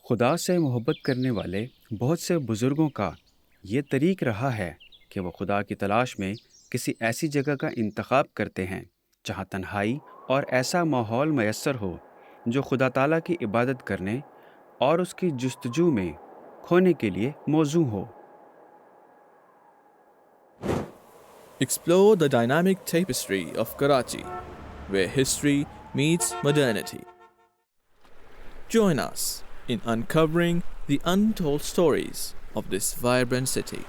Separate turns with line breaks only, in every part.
خدا سے محبت کرنے والے بہت سے بزرگوں کا یہ طریق رہا ہے کہ وہ خدا کی تلاش میں کسی ایسی جگہ کا انتخاب کرتے ہیں جہاں تنہائی اور ایسا ماحول میسر ہو جو خدا تعالیٰ کی عبادت کرنے اور اس کی جستجو میں کھونے کے لیے موزوں ہو۔
Explore the dynamic tapestry of Karachi, where history meets modernity. Join us in uncovering the untold stories of this vibrant city.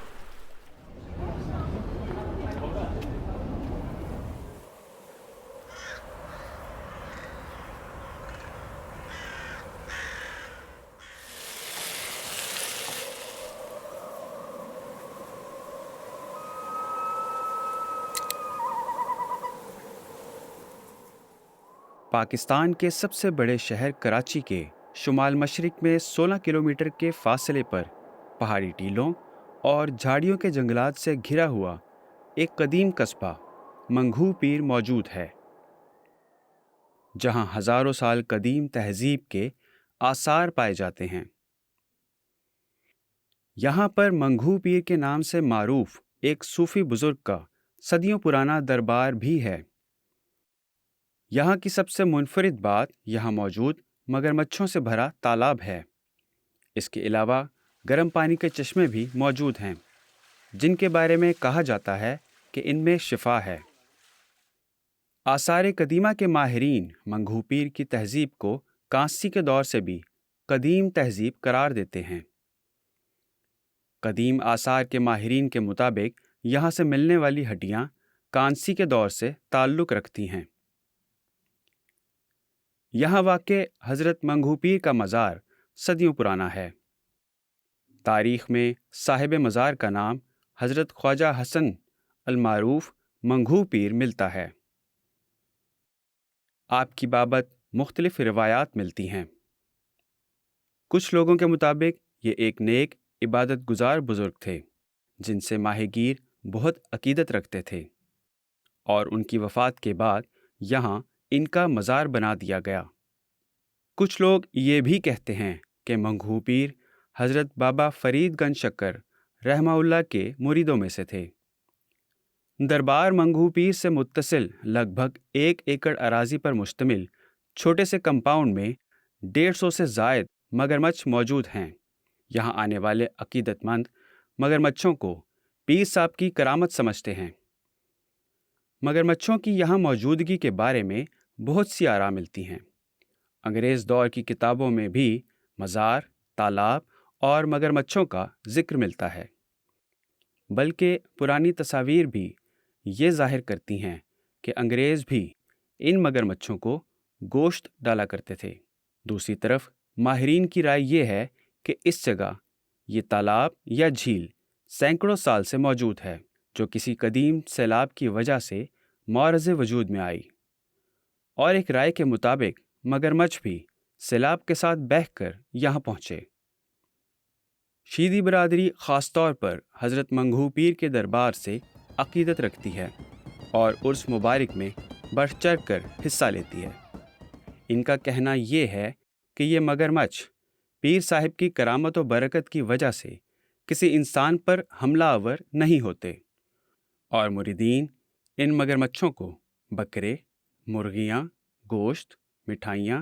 Pakistan کے سب سے بڑے شہر کراچی کے شمال مشرق میں 16 کلومیٹر کے فاصلے پر پہاڑی ٹیلوں اور جھاڑیوں کے جنگلات سے گھرا ہوا ایک قدیم قصبہ منگھو پیر موجود ہے، جہاں ہزاروں سال قدیم تہذیب کے آثار پائے جاتے ہیں۔ یہاں پر منگھو پیر کے نام سے معروف ایک صوفی بزرگ کا صدیوں پرانا دربار بھی ہے۔ یہاں کی سب سے منفرد بات یہاں موجود مگرمچھوں سے بھرا تالاب ہے۔ اس کے علاوہ گرم پانی کے چشمے بھی موجود ہیں، جن کے بارے میں کہا جاتا ہے کہ ان میں شفا ہے۔ آثار قدیمہ کے ماہرین منگھو پیر کی تہذیب کو کانسی کے دور سے بھی قدیم تہذیب قرار دیتے ہیں۔ قدیم آثار کے ماہرین کے مطابق یہاں سے ملنے والی ہڈیاں کانسی کے دور سے تعلق رکھتی ہیں۔ یہاں واقع حضرت منگھو پیر کا مزار صدیوں پرانا ہے۔ تاریخ میں صاحب مزار کا نام حضرت خواجہ حسن المعروف منگھو پیر ملتا ہے۔ آپ کی بابت مختلف روایات ملتی ہیں۔ کچھ لوگوں کے مطابق یہ ایک نیک عبادت گزار بزرگ تھے جن سے ماہی گیر بہت عقیدت رکھتے تھے، اور ان کی وفات کے بعد یہاں ان کا مزار بنا دیا گیا۔ کچھ لوگ یہ بھی کہتے ہیں کہ منگھو پیر حضرت بابا فرید گنج شکر رحمہ اللہ کے مریدوں میں سے تھے۔ دربار منگھو پیر سے متصل لگ بھگ 1 ایکڑ اراضی پر مشتمل چھوٹے سے کمپاؤنڈ میں 150 سے زائد مگرمچھ موجود ہیں۔ یہاں آنے والے عقیدت مند مگرمچھوں کو پیر صاحب کی کرامت سمجھتے ہیں۔ مگرمچھوں کی یہاں موجودگی کے بارے میں بہت سی آراء ملتی ہیں۔ انگریز دور کی کتابوں میں بھی مزار، تالاب اور مگرمچھوں کا ذکر ملتا ہے، بلکہ پرانی تصاویر بھی یہ ظاہر کرتی ہیں کہ انگریز بھی ان مگرمچھوں کو گوشت ڈالا کرتے تھے۔ دوسری طرف ماہرین کی رائے یہ ہے کہ اس جگہ یہ تالاب یا جھیل سینکڑوں سال سے موجود ہے، جو کسی قدیم سیلاب کی وجہ سے معرض وجود میں آئی، اور ایک رائے کے مطابق مگرمچھ بھی سیلاب کے ساتھ بہہ کر یہاں پہنچے۔ شیعہ برادری خاص طور پر حضرت منگھو پیر کے دربار سے عقیدت رکھتی ہے اور عرس مبارک میں بڑھ چڑھ کر حصہ لیتی ہے۔ ان کا کہنا یہ ہے کہ یہ مگرمچھ پیر صاحب کی کرامت و برکت کی وجہ سے کسی انسان پر حملہ آور نہیں ہوتے، اور مریدین ان مگرمچھوں کو بکرے، مرغیاں، گوشت، مٹھائیاں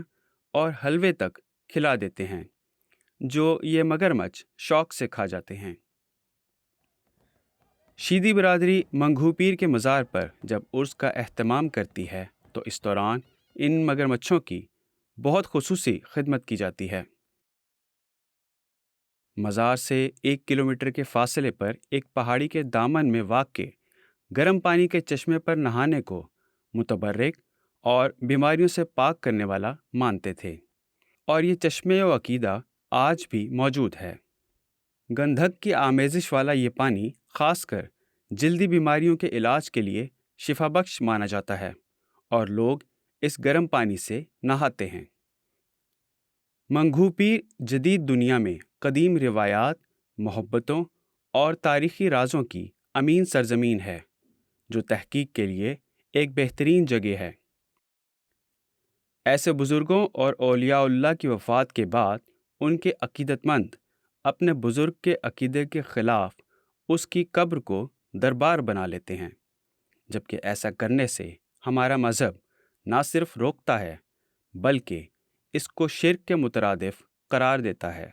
اور حلوے تک کھلا دیتے ہیں، جو یہ مگرمچھ شوق سے کھا جاتے ہیں۔ شیعہ برادری منگھو پیر کے مزار پر جب عرس کا اہتمام کرتی ہے تو اس دوران ان مگرمچھوں کی بہت خصوصی خدمت کی جاتی ہے۔ مزار سے 1 کلومیٹر کے فاصلے پر ایک پہاڑی کے دامن میں واقع گرم پانی کے چشمے پر نہانے کو متبرک اور بیماریوں سے پاک کرنے والا مانتے تھے، اور یہ چشمے و عقیدہ آج بھی موجود ہے۔ گندھک کی آمیزش والا یہ پانی خاص کر جلدی بیماریوں کے علاج کے لیے شفا بخش مانا جاتا ہے، اور لوگ اس گرم پانی سے نہاتے ہیں۔ منگھو پیر جدید دنیا میں قدیم روایات، محبتوں اور تاریخی رازوں کی امین سرزمین ہے، جو تحقیق کے لیے ایک بہترین جگہ ہے۔ ایسے بزرگوں اور اولیاء اللہ کی وفات کے بعد ان کے عقیدت مند اپنے بزرگ کے عقیدے کے خلاف اس کی قبر کو دربار بنا لیتے ہیں، جبکہ ایسا کرنے سے ہمارا مذہب نہ صرف روکتا ہے بلکہ اس کو شرک کے مترادف قرار دیتا ہے۔